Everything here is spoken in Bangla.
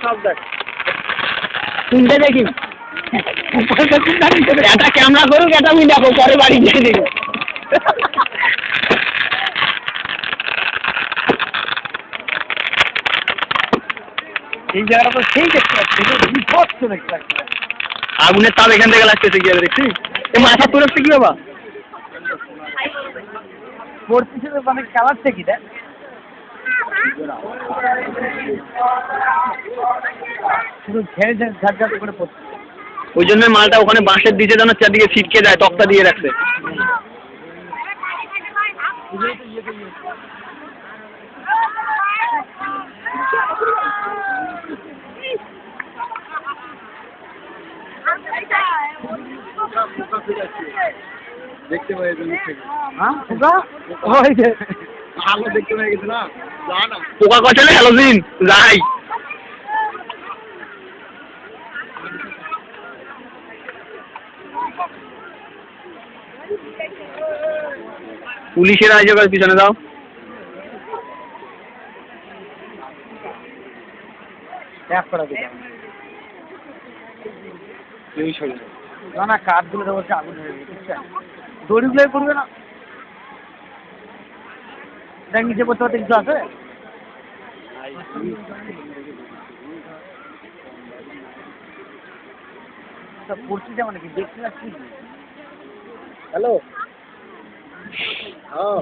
সব দেখ শুনতে দেখি একটা ক্যামেরা করুক, একটা আমি দেখো পরে বাড়ি গিয়ে দেখি। এই জায়গাটা তো সেই দেখতে পাচ্ছি, দেখতে পাচ্ছি আগুনের তাপ এখান থেকে লাগতেছে কি দেখছি। এই মাথা তুলেছে কি বাবা পড়তেছে, মানে খেলাচ্ছে কি দেখ শুধু ঝেড়ে ঝেড়ে ঝাড় ঝাড় করে পড়ছে। ওই জন্য মালটা ওখানে বাঁশের দিকে যেন চারদিকে ছিটকে যায়, তক্তা দিয়ে রাখছে। দেখতে পাই আলো দেখতে পেয়ে গেছে না, পোকা কচলে হ্যালোজিন যাই। পুলিশের আইজো পিছনে দাও। না না কাঠগুলো দেবো, আগুন হয়ে গেছে, দড়িগুলো করবে না। দেখ নিচে পড়তে পড়তে কিছু আছে। পড়ছি যেমন কি দেখতে পাচ্ছি। হ্যালো, হ্যাঁ